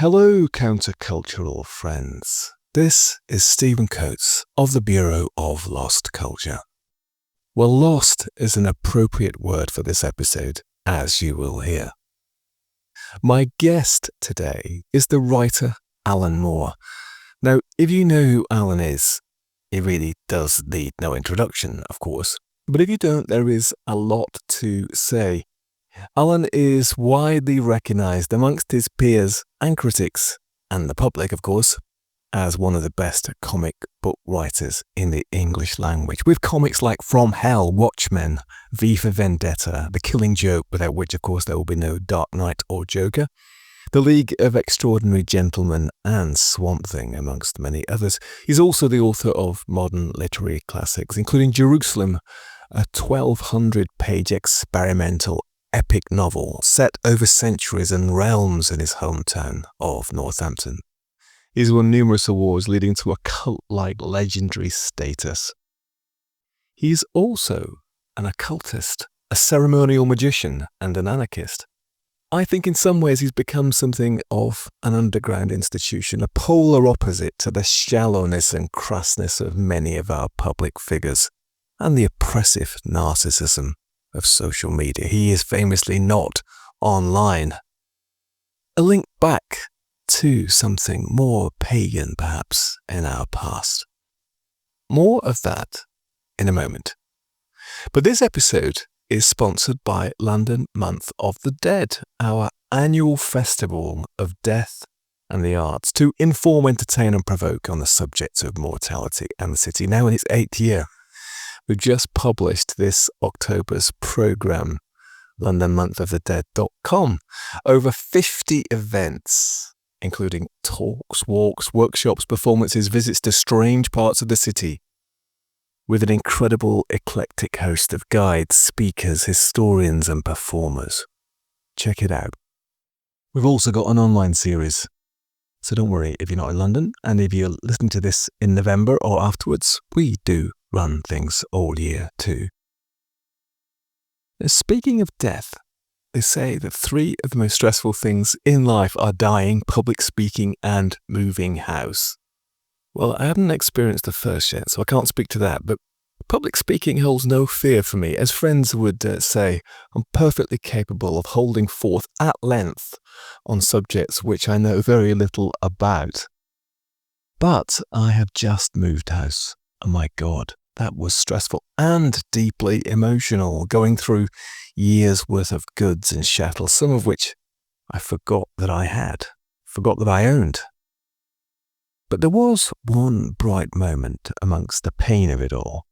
Hello, countercultural friends. This is Stephen Coates of the Bureau of Lost Culture. Well, lost is an appropriate word for this episode, as you will hear. My guest today is the writer Alan Moore. Now, if you know who Alan is, he really does need no introduction, of course. But if you don't, there is a lot to say. Alan is widely recognised amongst his peers and critics, and the public, of course, as one of the best comic book writers in the English language, with comics like From Hell, Watchmen, V for Vendetta, The Killing Joke, without which, of course, there will be no Dark Knight or Joker, The League of Extraordinary Gentlemen, and Swamp Thing, amongst many others. He's also the author of modern literary classics, including Jerusalem, a 1,200-page experimental epic novel set over centuries and realms in his hometown of Northampton. He's won numerous awards, leading to a cult-like legendary status. He's also an occultist, a ceremonial magician, and an anarchist. I think in some ways he's become something of an underground institution, a polar opposite to the shallowness and crassness of many of our public figures, and the oppressive narcissism of social media. He is famously not online. A link back to something more pagan, perhaps, in our past. More of that in a moment. But this episode is sponsored by London Month of the Dead, our annual festival of death and the arts, to inform, entertain and provoke on the subject of mortality and the city, now in its 8th year. We've just published this October's programme, LondonMonthOfTheDead.com. Over 50 events, including talks, walks, workshops, performances, visits to strange parts of the city, with an incredible eclectic host of guides, speakers, historians and performers. Check it out. We've also got an online series, so don't worry if you're not in London, and if you're listening to this in November or afterwards, we do run things all year too. Speaking of death, they say that 3 of the most stressful things in life are dying, public speaking and moving house. Well, I haven't experienced the first yet, so I can't speak to that, but public speaking holds no fear for me. As friends would say, I'm perfectly capable of holding forth at length on subjects which I know very little about. But I have just moved house. Oh my God, that was stressful and deeply emotional, going through years' worth of goods and chattels, some of which I forgot that I owned. But there was one bright moment amongst the pain of it all.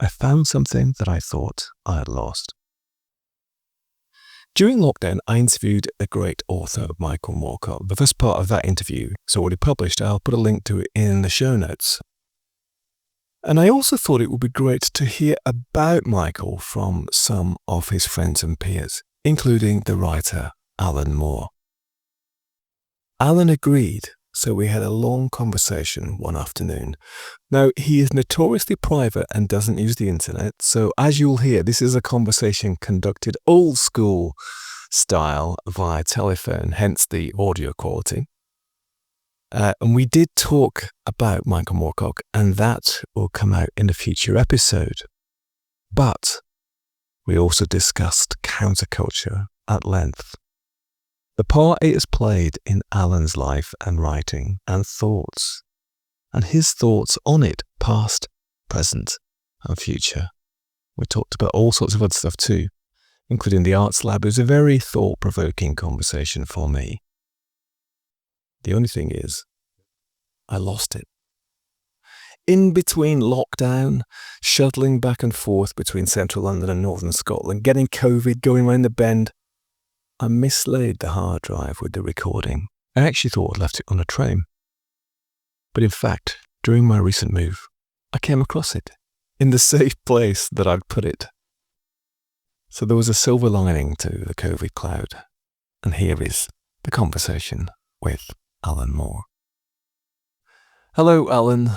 I found something that I thought I had lost. During lockdown, I interviewed the great author Michael Moorcock. The first part of that interview is already published. I'll put a link to it in the show notes. And I also thought it would be great to hear about Michael from some of his friends and peers, including the writer Alan Moore. Alan agreed, so we had a long conversation one afternoon. Now, he is notoriously private and doesn't use the internet, so as you'll hear, this is a conversation conducted old school style via telephone, hence the audio quality. And we did talk about Michael Moorcock, and that will come out in a future episode. But we also discussed counterculture at length, the part it has played in Alan's life and writing and thoughts, and his thoughts on it, past, present and future. We talked about all sorts of other stuff too, including the Arts Lab. It was a very thought-provoking conversation for me. The only thing is, I lost it. In between lockdown, shuttling back and forth between central London and northern Scotland, getting COVID, going round the bend, I mislaid the hard drive with the recording. I actually thought I'd left it on a train. But in fact, during my recent move, I came across it in the safe place that I'd put it. So there was a silver lining to the COVID cloud. And here is the conversation with Alan Moore. Hello, Alan.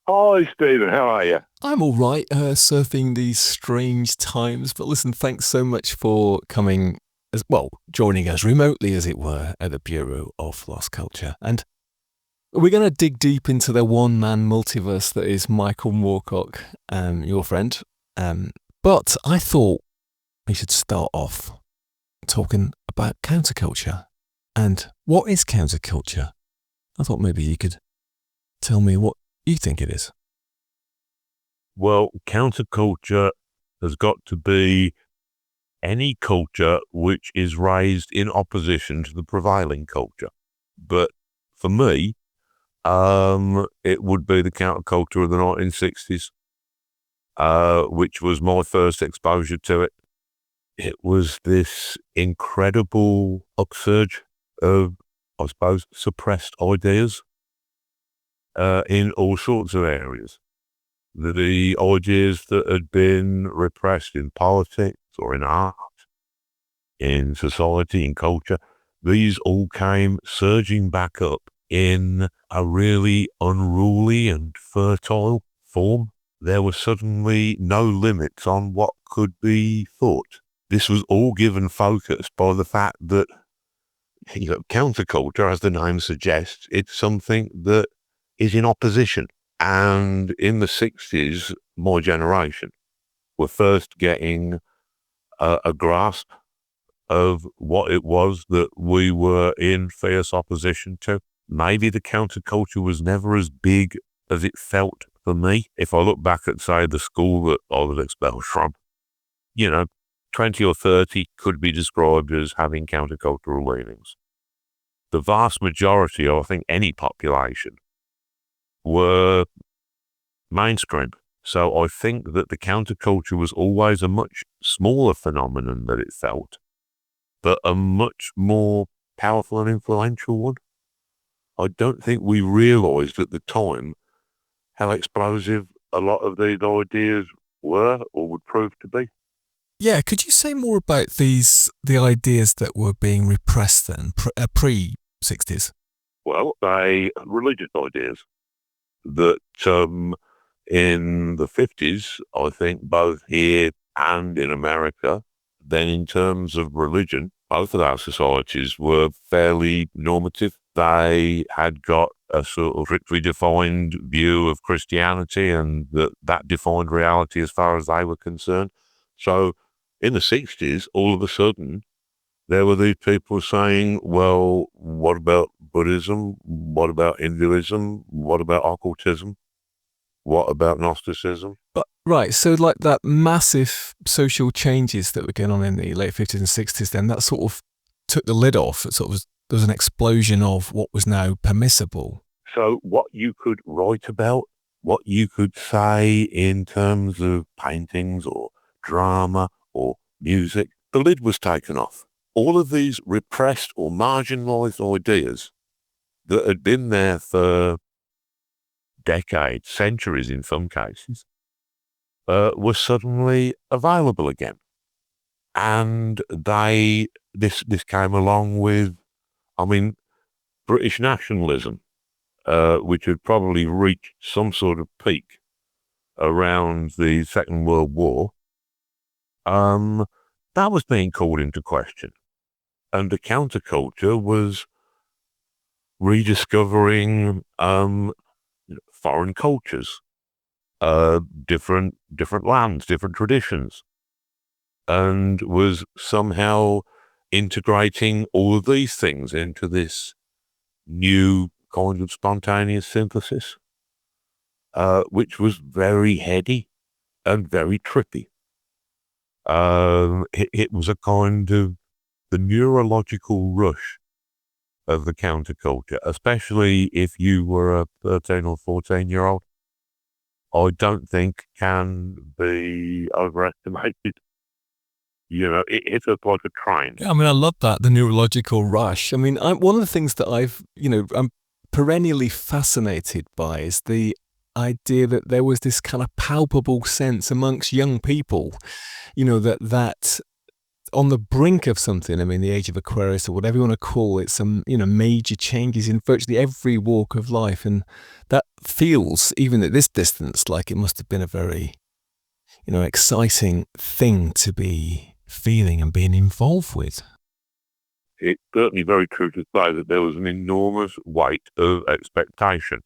Hi, Stephen. How are you? I'm all right, surfing these strange times. But listen, thanks so much for coming as well, joining us remotely, as it were, at the Bureau of Lost Culture. And we're going to dig deep into the one-man multiverse that is Michael Moorcock, your friend. But I thought we should start off talking about counterculture. And what is counterculture? I thought maybe you could tell me what you think it is. Well, counterculture has got to be any culture which is raised in opposition to the prevailing culture. But for me, it would be the counterculture of the 1960s, which was my first exposure to it. It was this incredible upsurge of, I suppose, suppressed ideas in all sorts of areas. The ideas that had been repressed in politics or in art, in society, in culture, these all came surging back up in a really unruly and fertile form. There were suddenly no limits on what could be thought. This was all given focus by the fact that, counterculture, as the name suggests, it's something that is in opposition. And in the 60s, my generation were first getting a grasp of what it was that we were in fierce opposition to. Maybe the counterculture was never as big as it felt for me. If I look back at, say, the school that I was expelled from, 20 or 30 could be described as having countercultural leanings. The vast majority of, I think, any population were mainstream. So I think that the counterculture was always a much smaller phenomenon than it felt, but a much more powerful and influential one. I don't think we realised at the time how explosive a lot of these ideas were or would prove to be. Yeah, could you say more about the ideas that were being repressed then, pre-60s? Well, they religious ideas that in the 50s, I think both here and in America, then in terms of religion, both of our societies were fairly normative. They had got a sort of strictly defined view of Christianity and that defined reality as far as they were concerned. So in the 60s, all of a sudden, there were these people saying, well, what about Buddhism? What about Hinduism? What about occultism? What about Gnosticism? Right, so like that massive social changes that were going on in the late 50s and 60s, then that sort of took the lid off. There was an explosion of what was now permissible. So what you could write about, what you could say in terms of paintings or drama or music, the lid was taken off. All of these repressed or marginalised ideas that had been there for decades, centuries in some cases, were suddenly available again. And this came along with, British nationalism, which had probably reached some sort of peak around the Second World War. That was being called into question. And the counterculture was rediscovering foreign cultures, different lands, different traditions, and was somehow integrating all of these things into this new kind of spontaneous synthesis, which was very heady and very trippy. It was a kind of the neurological rush of the counterculture, especially if you were a 13 or 14-year-old, I don't think can be overestimated. It's like a train. Yeah, I love that, the neurological rush. One of the things that I'm perennially fascinated by is the idea that there was this kind of palpable sense amongst young people, that on the brink of something, the age of Aquarius or whatever you want to call it, some, major changes in virtually every walk of life. And that feels, even at this distance, like it must have been a very, exciting thing to be feeling and being involved with. it's certainly very true to say that there was an enormous weight of expectation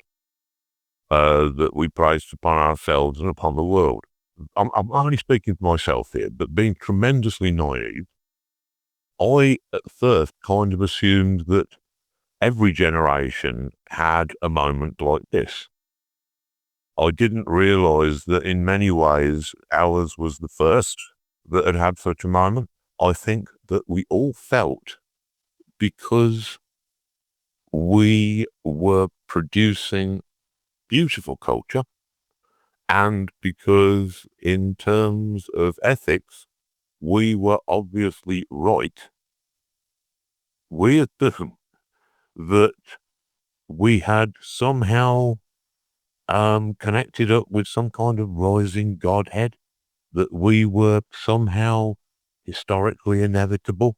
that we placed upon ourselves and upon the world. I'm only speaking for myself here, but being tremendously naive, I at first kind of assumed that every generation had a moment like this. I didn't realize that in many ways ours was the first that had had such a moment. I think that we all felt, because we were producing beautiful culture, and because in terms of ethics, we were obviously right, we assumed that we had somehow connected up with some kind of rising godhead, that we were somehow historically inevitable,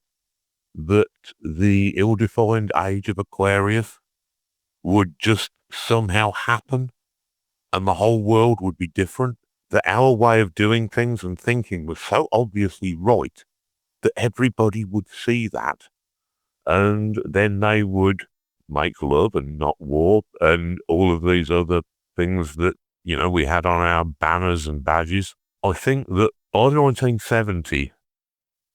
that the ill-defined age of Aquarius would just somehow happen and the whole world would be different, that our way of doing things and thinking was so obviously right that everybody would see that, and then they would make love and not war and all of these other things that, we had on our banners and badges. I think that by 1970,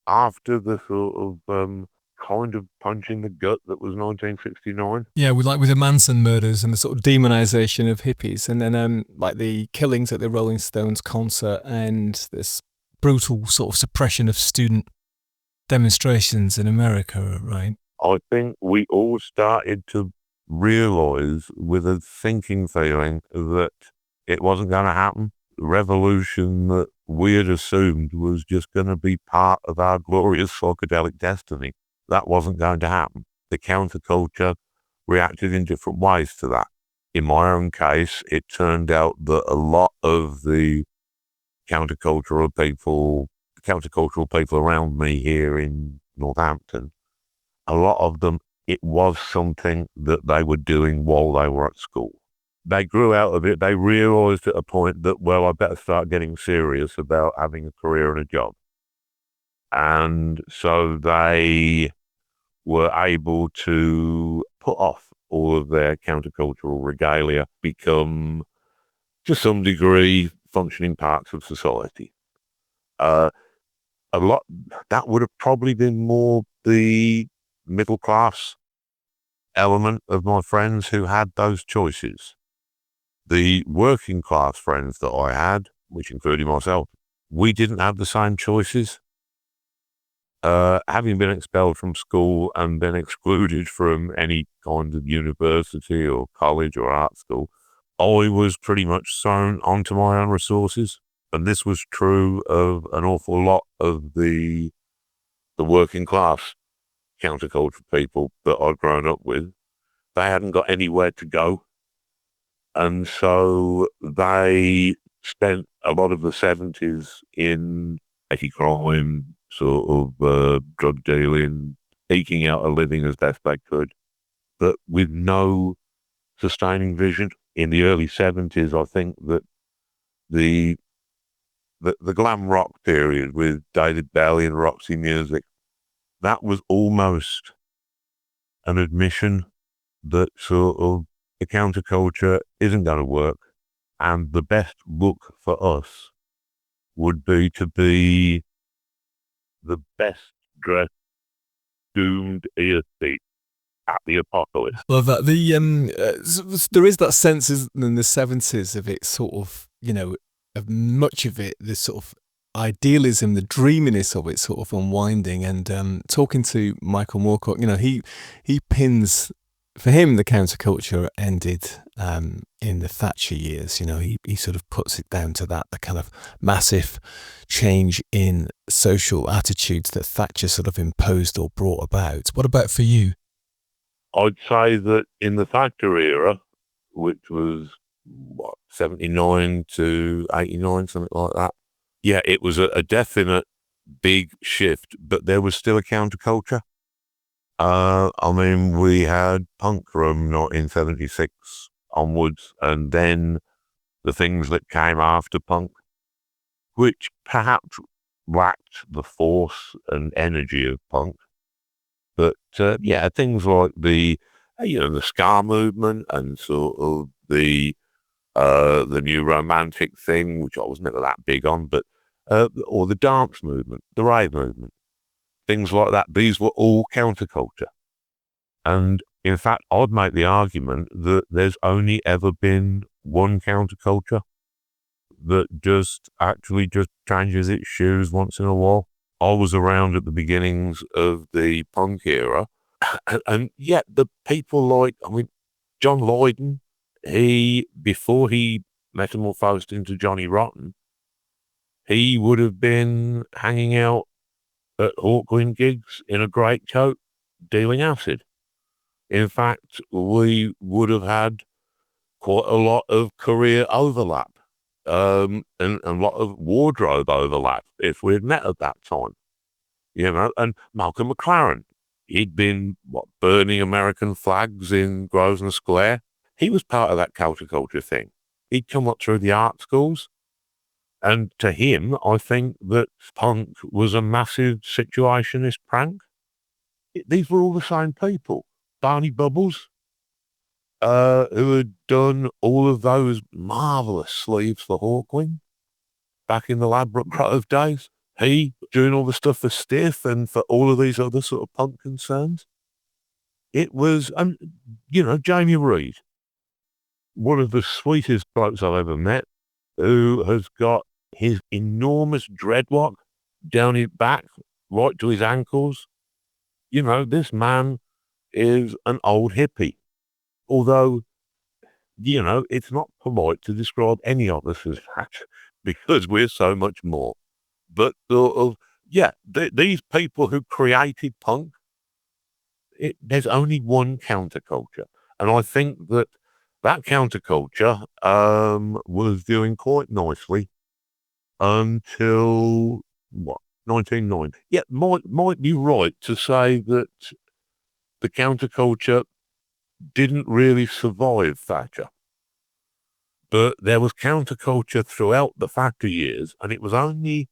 after the sort of kind of punch in the gut that was 1969. Yeah, with the Manson murders and the sort of demonization of hippies, and then like the killings at the Rolling Stones concert and this brutal sort of suppression of student demonstrations in America, right? I think we all started to realize with a sinking feeling that it wasn't going to happen. The revolution that we had assumed was just going to be part of our glorious psychedelic destiny, that wasn't going to happen. The counterculture reacted in different ways to that. In my own case, it turned out that a lot of the countercultural people around me here in Northampton, a lot of them, it was something that they were doing while they were at school. They grew out of it. They realized at a point that, well, I better start getting serious about having a career and a job. And so they were able to put off all of their countercultural regalia, become, to some degree, functioning parts of society. A lot, that would have probably been more the middle class element of my friends who had those choices. The working class friends that I had, which included myself, we didn't have the same choices. Having been expelled from school and been excluded from any kind of university or college or art school, I was pretty much thrown onto my own resources. And this was true of an awful lot of the working class counterculture people that I'd grown up with. They hadn't got anywhere to go. And so they spent a lot of the 70s in petty crime, sort of drug dealing, eking out a living as best they could, but with no sustaining vision. In the early 70s, I think that the glam rock period with David Bowie and Roxy Music, that was almost an admission that sort of the counterculture isn't going to work, and the best look for us would be to be the best dressed doomed aesthete at the apocalypse. Love that. There is that sense in the 70s of it sort of, of much of it, the sort of idealism, the dreaminess of it sort of unwinding. And talking to Michael Moorcock, he pins, for him, the counterculture ended in the Thatcher years. He sort of puts it down to that, the kind of massive change in social attitudes that Thatcher sort of imposed or brought about. What about for you? I'd say that in the Thatcher era, which was 79 to 89, something like that. Yeah, it was a definite big shift, but there was still a counterculture. We had punk from 1976 onwards, and then the things that came after punk, which perhaps lacked the force and energy of punk, But yeah, things like the the ska movement and sort of the new romantic thing, which I was never that big on, but or the dance movement, the rave movement, things like that. These were all counterculture. And in fact, I'd make the argument that there's only ever been one counterculture that just changes its shoes once in a while. I was around at the beginnings of the punk era, and yet the people like, John Lydon, before he metamorphosed into Johnny Rotten, he would have been hanging out at Hawkwind gigs in a greatcoat dealing acid. In fact, we would have had quite a lot of career overlap, and a lot of wardrobe overlap if we had met at that time. And Malcolm McLaren, he'd been, burning American flags in Grosvenor Square. He was part of that counterculture thing. He'd come up through the art schools. And to him, I think that punk was a massive situationist prank. These were all the same people. Barney Bubbles, who had done all of those marvellous sleeves for Hawkwind back in the Ladbroke Grove days. He doing all the stuff for Stiff and for all of these other sort of punk concerns. It was, Jamie Reid, one of the sweetest blokes I've ever met, who has got his enormous dreadlock down his back, right to his ankles. This man is an old hippie. Although, it's not polite to describe any of us as that because we're so much more. But sort of, these people who created punk, there's only one counterculture. And I think that counterculture was doing quite nicely until, 1990. Yeah, might be right to say that the counterculture didn't really survive Thatcher. But there was counterculture throughout the Thatcher years, and it was only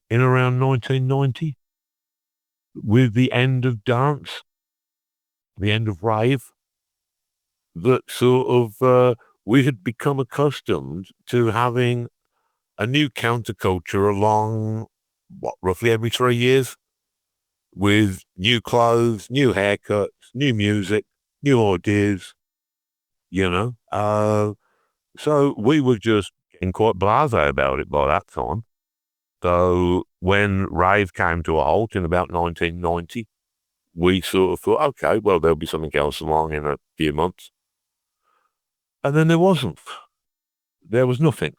in around 1990, with the end of dance, the end of rave, that sort of we had become accustomed to having a new counterculture along, roughly every 3 years, with new clothes, new haircuts, new music, new ideas, So we were just getting quite blasé about it by that time. So when rave came to a halt in about 1990, we sort of thought, okay, well, there'll be something else along in a few months. And then there wasn't. There was nothing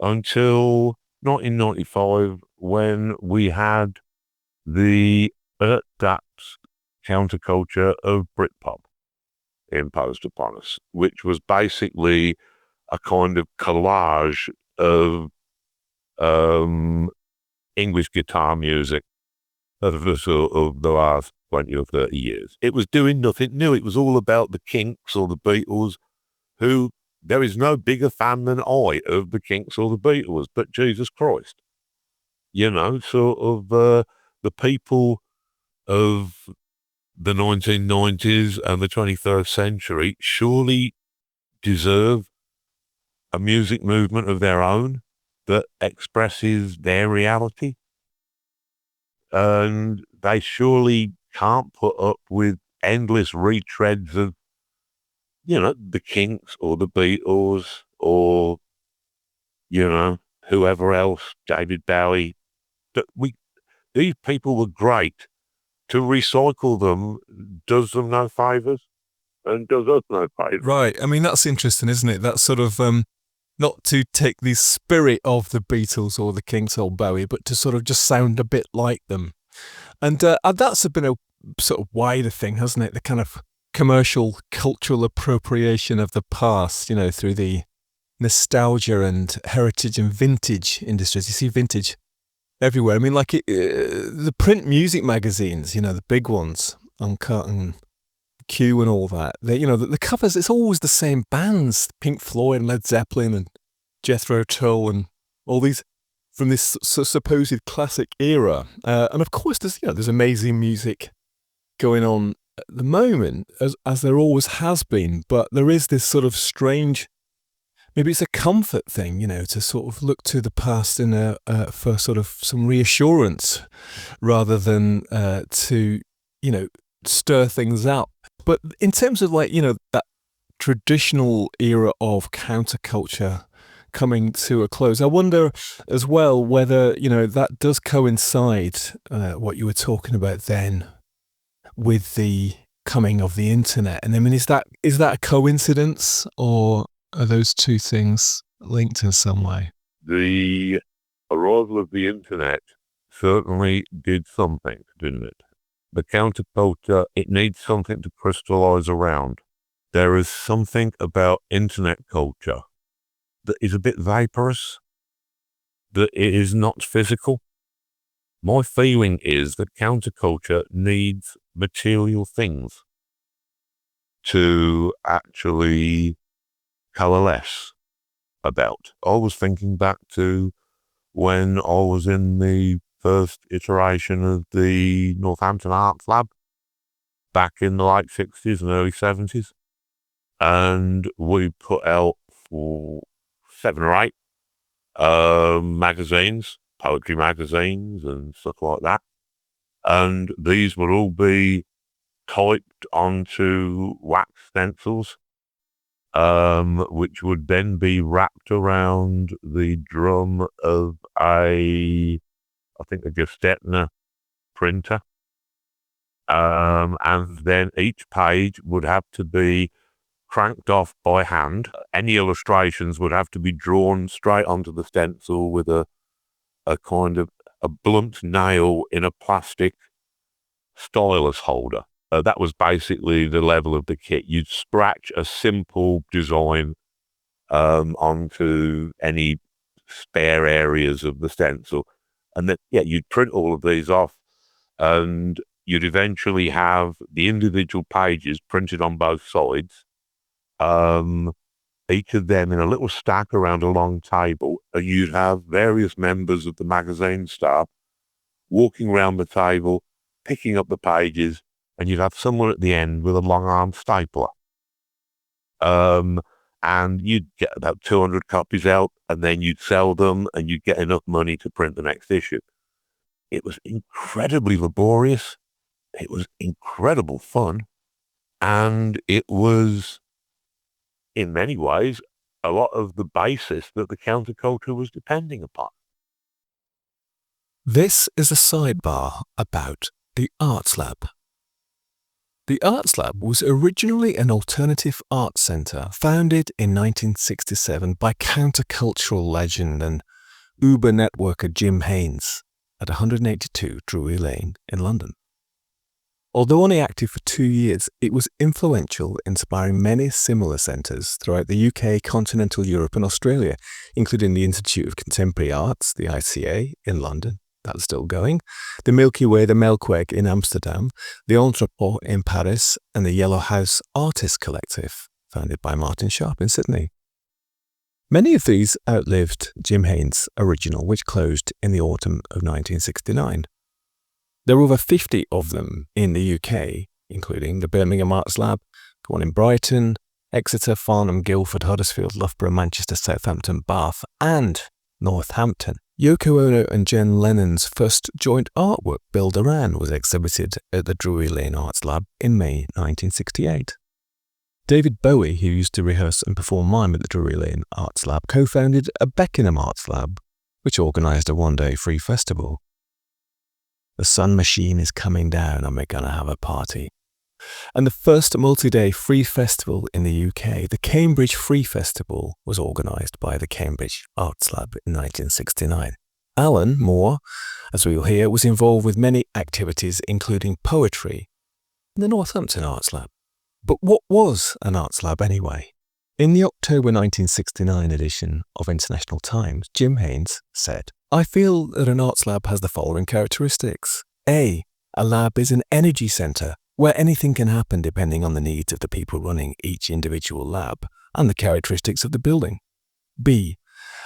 until 1995 when we had the that counterculture of Britpop imposed upon us, which was basically a kind of collage of English guitar music of the last 20 or 30 years. It was doing nothing new. It was all about the Kinks or the Beatles, who there is no bigger fan than I of the Kinks or the Beatles, but Jesus Christ. The people of the 1990s and the 21st century surely deserve a music movement of their own that expresses their reality. And they surely can't put up with endless retreads of, the Kinks or the Beatles or, whoever else, David Bowie. These people were great. To recycle them does them no favours and does us no favours. Right. I mean, that's interesting, isn't it? That sort of, not to take the spirit of the Beatles or the Kinks or Bowie, but to sort of just sound a bit like them. And that's been a sort of wider thing, hasn't it? The kind of commercial, cultural appropriation of the past, through the nostalgia and heritage and vintage industries. You see vintage everywhere. I mean, like the print music magazines, the big ones, Uncut and Q and all that. The covers, it's always the same bands, Pink Floyd and Led Zeppelin and Jethro Tull and all these from this supposed classic era. And of course, there's amazing music going on at the moment, as there always has been, but there is this sort of strange, maybe it's a comfort thing, to sort of look to the past for sort of some reassurance rather than to, stir things up. But in terms of that traditional era of counterculture coming to a close, I wonder as well whether, that does coincide, what you were talking about then, with the coming of the internet. And I mean, is that a coincidence, or are those two things linked in some way? The arrival of the internet certainly did something, didn't it? The counterculture, it needs something to crystallize around. There is something about internet culture that is a bit vaporous, that it is not physical. My feeling is that counterculture needs material things to actually coalesce about. I was thinking back to when I was in the first iteration of the Northampton Arts Lab back in the late 60s and early 70s. And we put out 7 or 8 magazines, poetry magazines and stuff like that. And these would all be typed onto wax stencils, which would then be wrapped around the drum of a Gestetner printer. And then each page would have to be cranked off by hand. Any illustrations would have to be drawn straight onto the stencil with a kind of a blunt nail in a plastic stylus holder. That was basically the level of the kit. You'd scratch a simple design onto any spare areas of the stencil. And then, you'd print all of these off, and you'd eventually have the individual pages printed on both sides. Each of them in a little stack around a long table, and you'd have various members of the magazine staff walking around the table, picking up the pages, and you'd have someone at the end with a long-arm stapler. And you'd get about 200 copies out, and then you'd sell them, and you'd get enough money to print the next issue. It was incredibly laborious. It was incredible fun. And it was, in many ways, a lot of the basis that the counterculture was depending upon. This is a sidebar about the Arts Lab. The Arts Lab was originally an alternative arts centre founded in 1967 by countercultural legend and Uber networker Jim Haynes at 182 Drury Lane in London. Although only active for 2 years, it was influential, inspiring many similar centres throughout the UK, continental Europe and Australia, including the Institute of Contemporary Arts, the ICA, in London. That's still going. The Milky Way, the Melkweg in Amsterdam, the Entrepot in Paris, and the Yellow House Artists Collective, founded by Martin Sharp in Sydney. Many of these outlived Jim Haynes' original, which closed in the autumn of 1969. There are over 50 of them in the UK, including the Birmingham Arts Lab, the one in Brighton, Exeter, Farnham, Guildford, Huddersfield, Loughborough, Manchester, Southampton, Bath, and Northampton. Yoko Ono and John Lennon's first joint artwork, Bill Duran, was exhibited at the Drury Lane Arts Lab in May 1968. David Bowie, who used to rehearse and perform mime at the Drury Lane Arts Lab, co-founded a Beckenham Arts Lab, which organised a one-day free festival. The sun machine is coming down and we're going to have a party. And the first multi-day free festival in the UK, the Cambridge Free Festival, was organised by the Cambridge Arts Lab in 1969. Alan Moore, as we will hear, was involved with many activities including poetry in the Northampton Arts Lab. But what was an Arts Lab anyway? In the October 1969 edition of International Times, Jim Haynes said, "I feel that an Arts Lab has the following characteristics. A lab is an energy centre where anything can happen depending on the needs of the people running each individual lab and the characteristics of the building. B,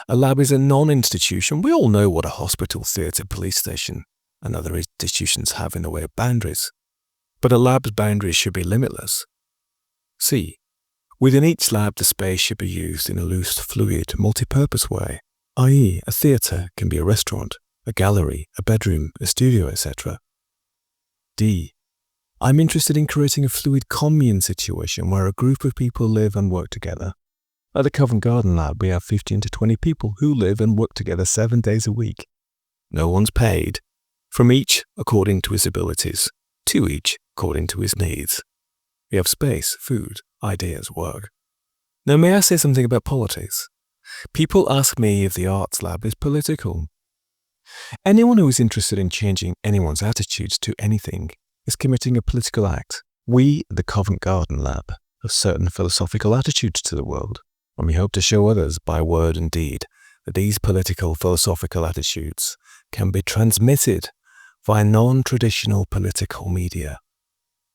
a lab is a non-institution. We all know what a hospital, theatre, police station and other institutions have in the way of boundaries. but a lab's boundaries should be limitless. C. Within each lab, the space should be used in a loose, fluid, multi-purpose way, i.e. a theatre can be a restaurant, a gallery, a bedroom, a studio, etc. D. I'm interested in creating a fluid commune situation where a group of people live and work together. At the Covent Garden Lab, we have 15 to 20 people who live and work together 7 days a week. No one's paid. From each according to his abilities, to each according to his needs. We have space, food, ideas, work. Now, may I say something about politics? People ask me if the Arts Lab is political. Anyone who is interested in changing anyone's attitudes to anything is committing a political act. We, the Covent Garden Lab, have certain philosophical attitudes to the world, and we hope to show others by word and deed that these political philosophical attitudes can be transmitted via non-traditional political media.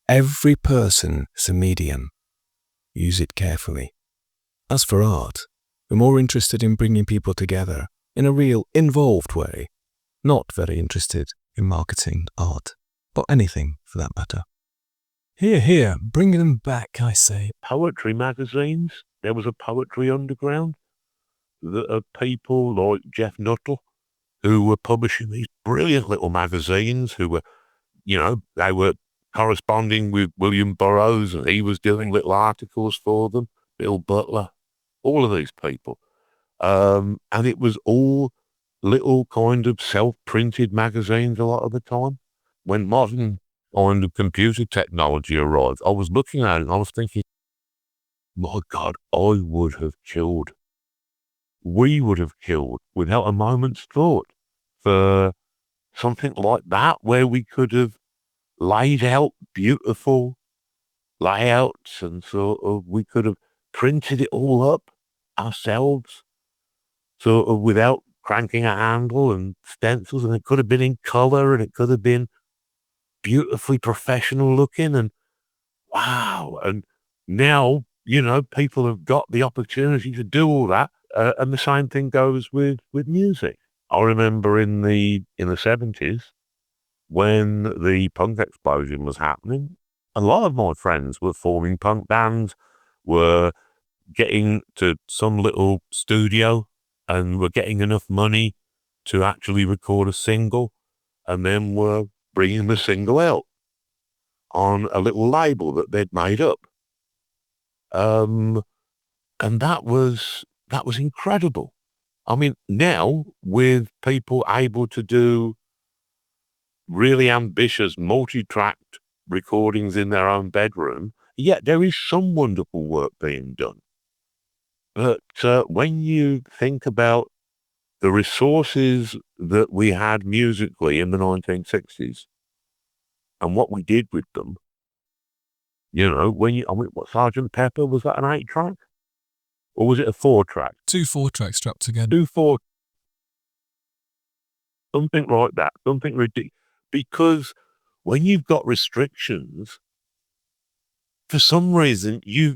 Every person is a medium. Use it carefully. As for art, we're more interested in bringing people together in a real, involved way, not very interested in marketing art, or anything for that matter. Here, bring them back, I say. Poetry magazines. There was a poetry underground. The people like Jeff Nuttall, who were publishing these brilliant little magazines, who were, they were corresponding with William Burroughs, and he was doing little articles for them, Bill Butler, all of these people. And it was all little kind of self-printed magazines a lot of the time. When modern kind of computer technology arrived, I was looking at it and I was thinking, my God, I would have killed. We would have killed without a moment's thought for something like that, where we could have laid out beautiful layouts and sort of we could have printed it all up ourselves, sort of without cranking a handle and stencils, and it could have been in color and it could have been beautifully professional looking, and wow. And now, people have got the opportunity to do all that. And the same thing goes with music. I remember in the 70s, when the punk explosion was happening, a lot of my friends were forming punk bands, were getting to some little studio and were getting enough money to actually record a single, and then were bringing the single out on a little label that they'd made up. And that was incredible. I mean, now with people able to do really ambitious multi-tracked recordings in their own bedroom, yeah, there is some wonderful work being done. But when you think about the resources that we had musically in the 1960s and what we did with them, what Sgt. Pepper, was that an 8-track? Or was it a 4-track? 2 4-tracks strapped together. 2 4. Something like that. Something ridiculous. Because when you've got restrictions, for some reason, you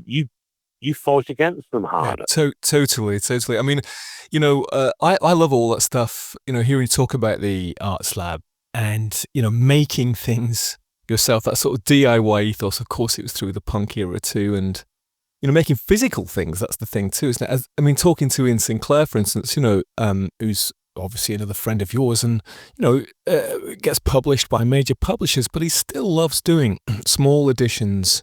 fight against them harder. Yeah, totally. I mean, I love all that stuff, hearing you talk about the Arts Lab and, making things yourself, that sort of DIY ethos. Of course, it was through the punk era too, and making physical things, that's the thing too, isn't it? Talking to Ian Sinclair, for instance, who's obviously another friend of yours, and, gets published by major publishers, but he still loves doing small editions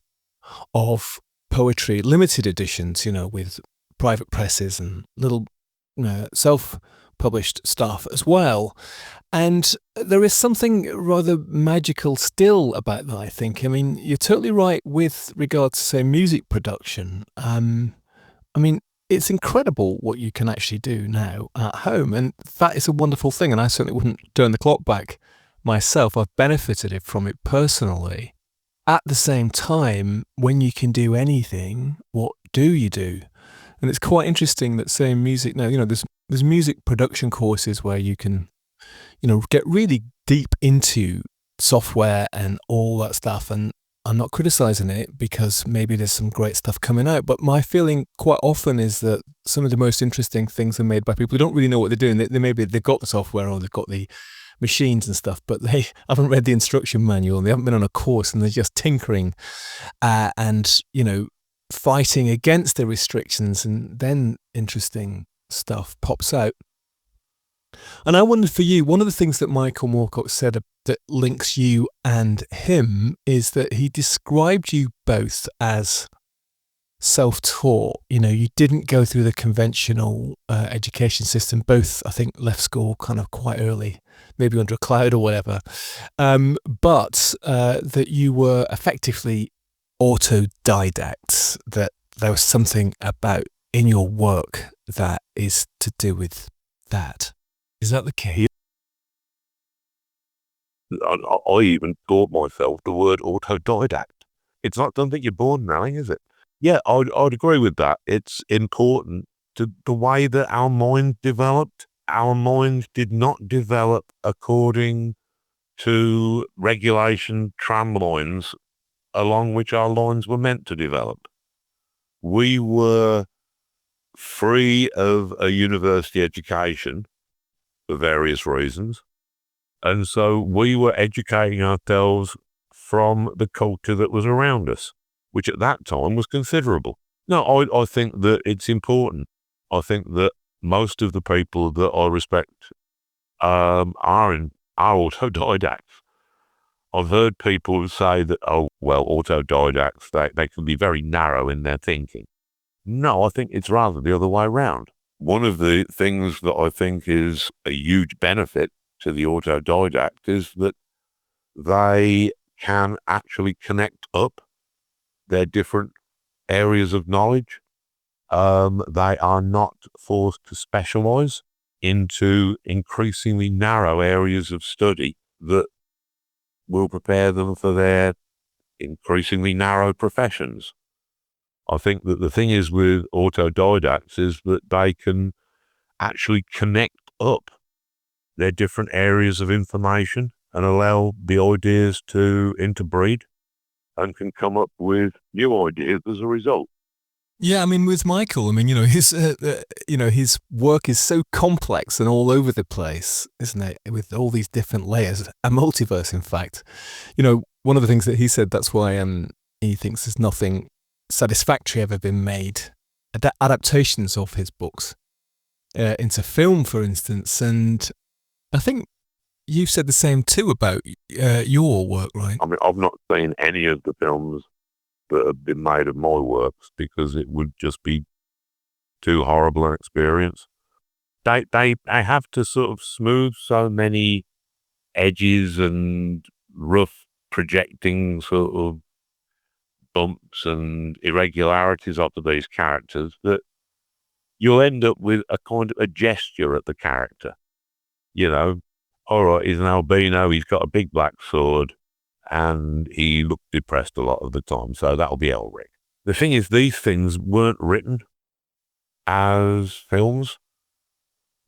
of poetry, limited editions, with private presses and little self-published stuff as well. And there is something rather magical still about that, I think. I mean, you're totally right with regard to, say, music production. It's incredible what you can actually do now at home, and that is a wonderful thing, and I certainly wouldn't turn the clock back myself. I've benefited from it personally. At the same time, when you can do anything, what do you do? And it's quite interesting that, say, music now, there's music production courses where you can, get really deep into software and all that stuff. And I'm not criticizing it because maybe there's some great stuff coming out. But my feeling quite often is that some of the most interesting things are made by people who don't really know what they're doing. They've got the software or they've got the machines and stuff, but they haven't read the instruction manual and they haven't been on a course, and they're just tinkering and, fighting against the restrictions, and then interesting stuff pops out. And I wondered for you, one of the things that Michael Moorcock said that links you and him is that he described you both as self-taught. You didn't go through the conventional education system. Both, I think, left school kind of quite early, maybe under a cloud or whatever. But that you were effectively autodidacts, that there was something about in your work that is to do with that. Is that the case? I even taught myself the word autodidact. It's not something you're born knowing, is it? Yeah, I'd agree with that. It's important to the way that our minds developed. Our minds did not develop according to regulation tramlines along which our lines were meant to develop. We were free of a university education for various reasons. And so we were educating ourselves from the culture that was around us, which at that time was considerable. No, I think that it's important. I think that most of the people that I respect are autodidacts. I've heard people say that, autodidacts, they can be very narrow in their thinking. No, I think it's rather the other way around. One of the things that I think is a huge benefit to the autodidact is that they can actually connect up their different areas of knowledge. They are not forced to specialize into increasingly narrow areas of study that will prepare them for their increasingly narrow professions. I think that the thing is with autodidacts is that they can actually connect up their different areas of information and allow the ideas to interbreed and can come up with new ideas as a result. Yeah, with Michael, his his work is so complex and all over the place, isn't it? With all these different layers, a multiverse, in fact. One of the things that he said, that's why he thinks there's nothing satisfactory ever been made, adaptations of his books into film, for instance. And I think you've said the same too about your work, right? I've not seen any of the films that have been made of my works because it would just be too horrible an experience. They have to sort of smooth so many edges and rough projecting sort of bumps and irregularities onto these characters that you'll end up with a kind of a gesture at the character. All right, he's an albino, he's got a big black sword, and he looked depressed a lot of the time, so that'll be Elric. The thing is, these things weren't written as films.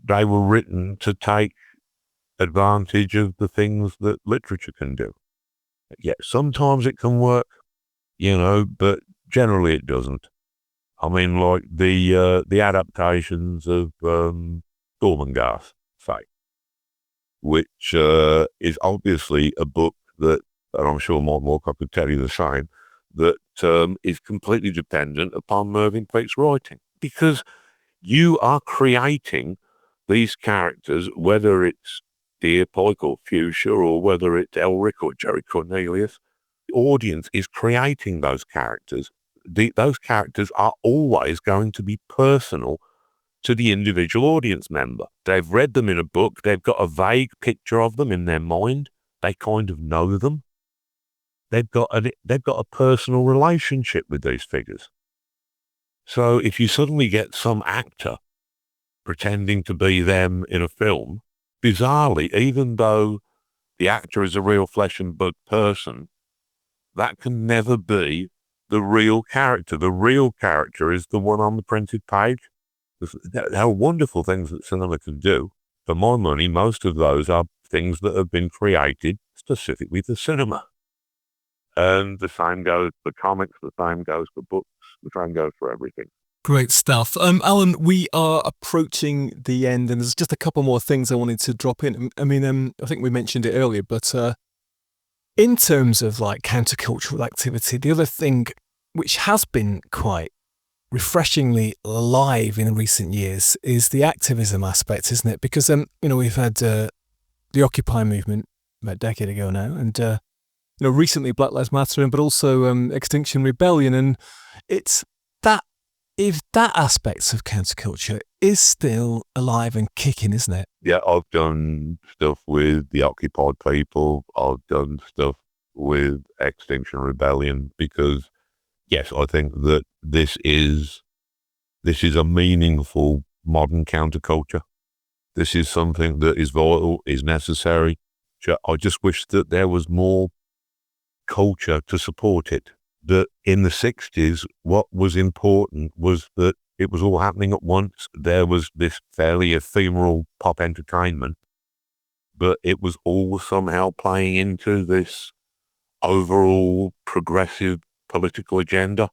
They were written to take advantage of the things that literature can do. Yeah, sometimes it can work, but generally it doesn't. Like the adaptations of Gormenghast, say, which is obviously a book that, and I'm sure Moorcock could tell you the same, that is completely dependent upon Mervyn Peake's writing, because you are creating these characters, whether it's Deerpike or Fuchsia or whether it's Elric or Jerry Cornelius. The audience is creating those characters. Those characters are always going to be personal to the individual audience member. They've read them in a book. They've got a vague picture of them in their mind. They kind of know them. They've got a personal relationship with these figures. So if you suddenly get some actor pretending to be them in a film, bizarrely, even though the actor is a real flesh and blood person, that can never be the real character. The real character is the one on the printed page. There are wonderful things that cinema can do. For my money, most of those are things that have been created specifically for cinema. And the same goes for comics, the same goes for books, the same goes for everything. Great stuff. Alan, we are approaching the end, and there's just a couple more things I wanted to drop in. I mean, I think we mentioned it earlier, but in terms of like countercultural activity, the other thing which has been quite refreshingly alive in recent years is the activism aspect, isn't it? Because we've had the Occupy movement about a decade ago now, and recently Black Lives Matter, but also Extinction Rebellion, and it's that. If that aspect of counterculture is still alive and kicking, isn't it? Yeah, I've done stuff with the occupied people. I've done stuff with Extinction Rebellion because, yes, I think that this is a meaningful modern counterculture. This is something that is vital, is necessary. I just wish that there was more culture to support it. That in the 60s, what was important was that it was all happening at once. There was this fairly ephemeral pop entertainment, but it was all somehow playing into this overall progressive political agenda.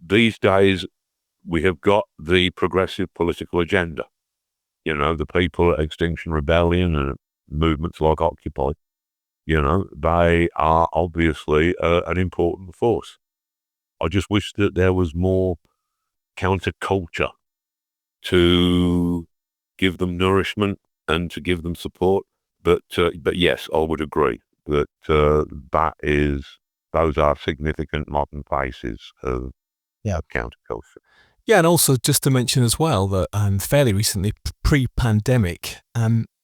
These days, we have got the progressive political agenda. The people at Extinction Rebellion and movements like Occupy. They are obviously an important force. I just wish that there was more counterculture to give them nourishment and to give them support. But yes, I would agree that those are significant modern faces of counterculture. Yeah, and also just to mention as well that fairly recently, pre-pandemic,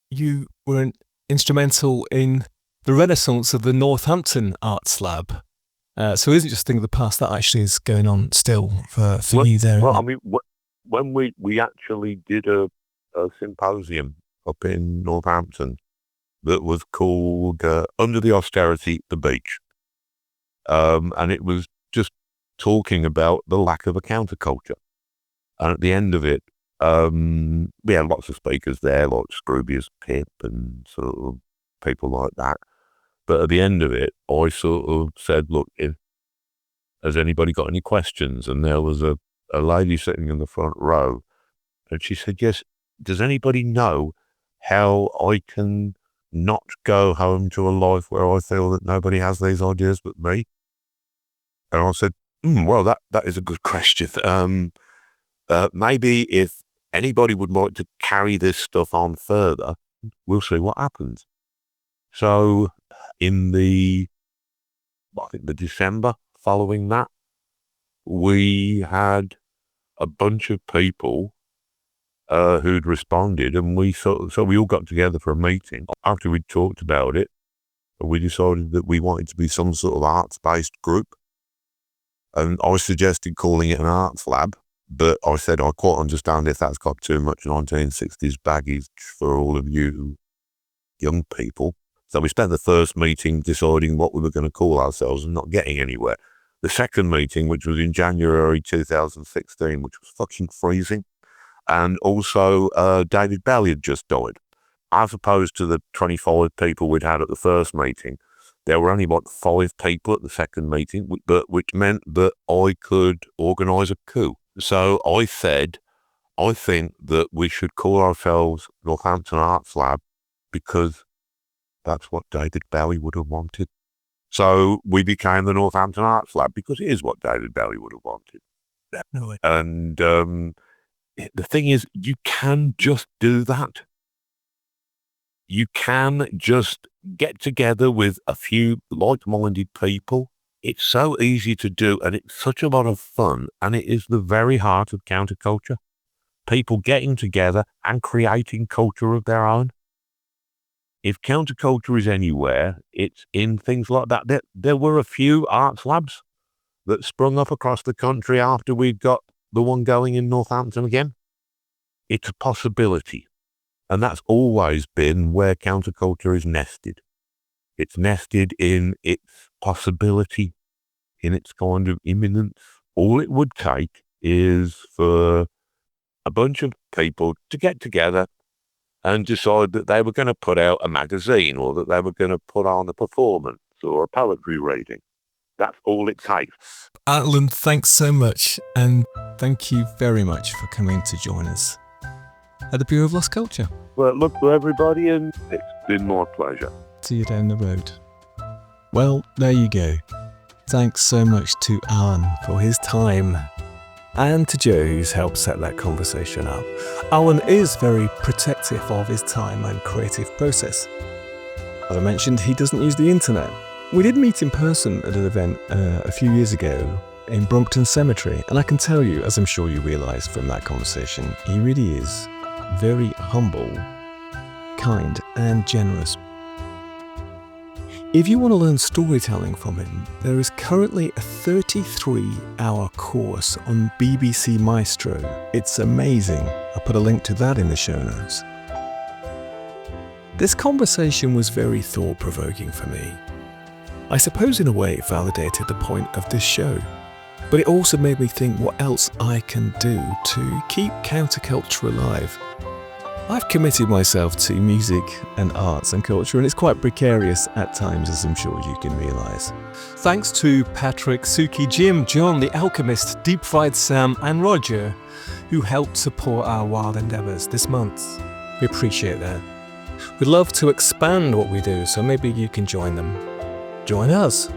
you were instrumental in the renaissance of the Northampton Arts Lab. So it isn't just a thing of the past, that actually is going on still for you there. Well, I mean, when we actually did a symposium up in Northampton that was called Under the Austerity, the Beach. And it was just talking about the lack of a counterculture. And at the end of it, we had lots of speakers there, like Scroobius Pip and sort of people like that. But at the end of it, I sort of said, look, has anybody got any questions? And there was a lady sitting in the front row, and she said, yes, does anybody know how I can not go home to a life where I feel that nobody has these ideas but me? And I said, well, that is a good question. Maybe if anybody would like to carry this stuff on further, we'll see what happens. So in the December following that, we had a bunch of people who'd responded, and so we all got together for a meeting. After we'd talked about it, we decided that we wanted to be some sort of arts-based group. And I suggested calling it an arts lab, but I said I quite understand if that's got too much 1960s baggage for all of you young people. So we spent the first meeting deciding what we were going to call ourselves and not getting anywhere. The second meeting, which was in January 2016, which was fucking freezing. And also David Bell had just died. As opposed to the 25 people we'd had at the first meeting, there were only 5 people at the second meeting, which meant that I could organise a coup. So I said, I think that we should call ourselves Northampton Arts Lab because that's what David Bowie would have wanted. So we became the Northampton Arts Lab because it is what David Bowie would have wanted. Definitely. And the thing is, you can just do that. You can just get together with a few like-minded people. It's so easy to do, and it's such a lot of fun, and it is the very heart of counterculture. People getting together and creating culture of their own. If counterculture is anywhere, it's in things like that. There were a few arts labs that sprung up across the country after we'd got the one going in Northampton again. It's a possibility. And that's always been where counterculture is nested. It's nested in its possibility, in its kind of imminence. All it would take is for a bunch of people to get together and decide that they were going to put out a magazine or that they were going to put on a performance or a poetry reading. That's all it takes. Alan, thanks so much, and thank you very much for coming to join us at the Bureau of Lost Culture. Well, look for everybody, and it's been my pleasure. See you down the road. Well, there you go. Thanks so much to Alan for his time, and to Joe, who's helped set that conversation up. Alan is very protective of his time and creative process. As I mentioned, he doesn't use the internet. We did meet in person at an event a few years ago in Brompton Cemetery, and I can tell you, as I'm sure you realise from that conversation, he really is very humble, kind and generous. If you want to learn storytelling from him, there is currently a 33-hour course on BBC Maestro. It's amazing. I'll put a link to that in the show notes. This conversation was very thought-provoking for me. I suppose in a way it validated the point of this show, but it also made me think what else I can do to keep counterculture alive. I've committed myself to music and arts and culture, and it's quite precarious at times, as I'm sure you can realise. Thanks to Patrick, Suki, Jim, John, The Alchemist, Deep Fried Sam and Roger, who helped support our wild endeavours this month. We appreciate that. We'd love to expand what we do, so maybe you can join them. Join us,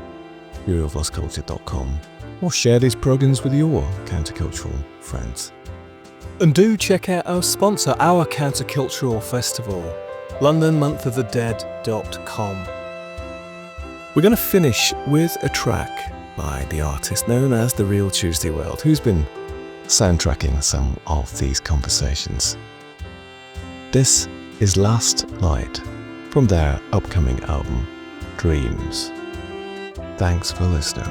bureauoflostculture.com, or share these programs with your countercultural friends. And do check out our sponsor, our Countercultural Festival, LondonMonthOfTheDead.com. We're going to finish with a track by the artist known as The Real Tuesday World, who's been soundtracking some of these conversations. This is Last Light from their upcoming album, Dreams. Thanks for listening.